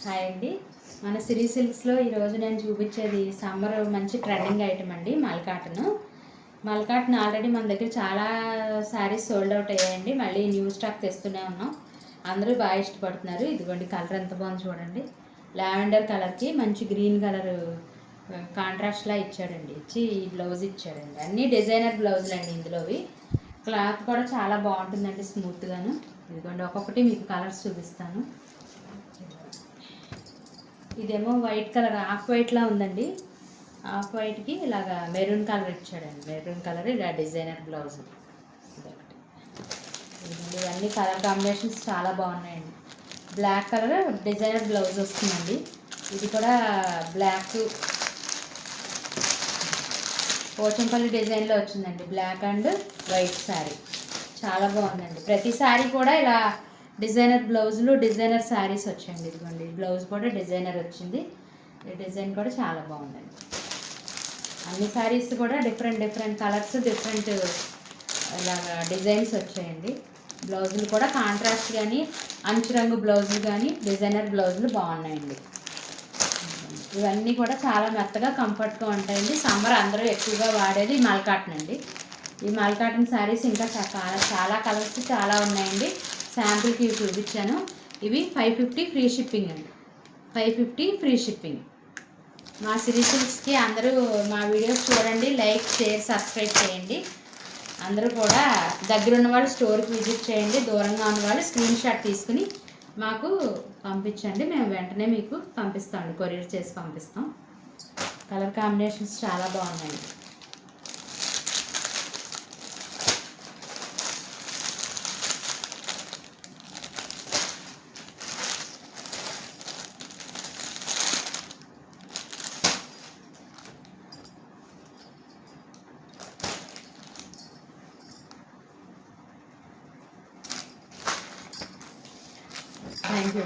Hi అండి. మన సిరీ సిల్క్స్లో ఈరోజు నేను చూపించేది సమ్మర్ మంచి ట్రెండింగ్ ఐటమ్ అండి. మల్కాటన్ ఆల్రెడీ మన దగ్గర చాలా శారీస్ సోల్డ్ అవుట్ అయ్యాయండి. మళ్ళీ న్యూ స్టాక్ తెస్తూనే ఉన్నాం. అందరూ బాగా ఇష్టపడుతున్నారు. ఇదిగోండి కలర్ ఎంత బాగుంది చూడండి. లావెండర్ కలర్కి మంచి గ్రీన్ కలర్ కాంట్రాస్ట్లా ఇచ్చాడండి. ఇచ్చి బ్లౌజ్ ఇచ్చాడండి. అన్నీ డిజైనర్ బ్లౌజులు అండి. ఇందులోవి క్లాత్ కూడా చాలా బాగుంటుందండి, స్మూత్గాను. ఇదిగోండి ఒక్కొక్కటి మీకు కలర్స్ చూపిస్తాను. ఇదేమో వైట్ కలర్, ఆఫ్ వైట్లా ఉందండి. ఆఫ్ వైట్కి ఇలాగా మెరూన్ కలర్ ఇచ్చాడండి. మెరూన్ కలర్ ఇలా డిజైనర్ బ్లౌజ్. ఇవన్నీ కలర్ కాంబినేషన్స్ చాలా బాగున్నాయండి. బ్లాక్ కలర్ డిజైనర్ బ్లౌజ్ వస్తుందండి. ఇది కూడా బ్లాక్ పోచంపల్లి డిజైన్లో వచ్చిందండి. బ్లాక్ అండ్ వైట్ శారీ చాలా బాగుందండి. ప్రతి శారీ కూడా ఇలా డిజైనర్ బ్లౌజులు, డిజైనర్ శారీస్ వచ్చాయండి. ఇదిగోండి బ్లౌజ్ కూడా డిజైనర్ వచ్చింది. ఈ డిజైన్ కూడా చాలా బాగుందండి. అన్ని శారీస్ కూడా డిఫరెంట్ కలర్స్, డిఫరెంట్ ఇలాగా డిజైన్స్ వచ్చాయండి. బ్లౌజులు కూడా కాంట్రాస్ట్ కానీ, అంచు రంగు బ్లౌజులు కానీ, డిజైనర్ బ్లౌజులు బాగున్నాయండి. ఇవన్నీ కూడా చాలా మెత్తగా కంఫర్ట్గా ఉంటాయండి. సమ్మర్ అందరూ ఎక్కువగా వాడేది మల్కాటన్ అండి. ఈ మల్కాటన్ శారీస్ ఇంకా చాలా కలర్స్ చాలా ఉన్నాయండి. శాంపుల్కి ఇవి చూపించాను. ఇవి 550 ఫ్రీ షిప్పింగ్ అండి. 550 ఫ్రీ షిప్పింగ్. మా సిరీ సిల్క్స్కి అందరూ మా వీడియోస్ చూడండి, లైక్, షేర్, సబ్స్క్రైబ్ చేయండి. అందరూ కూడా దగ్గరున్న వాళ్ళు స్టోర్కి విజిట్ చేయండి. దూరంగా ఉన్న వాళ్ళు స్క్రీన్ షాట్ తీసుకుని మాకు పంపించండి. మేము వెంటనే మీకు పంపిస్తామండి, కొరియర్ చేసి పంపిస్తాం. కలర్ కాంబినేషన్స్ చాలా బాగున్నాయి. Thank you.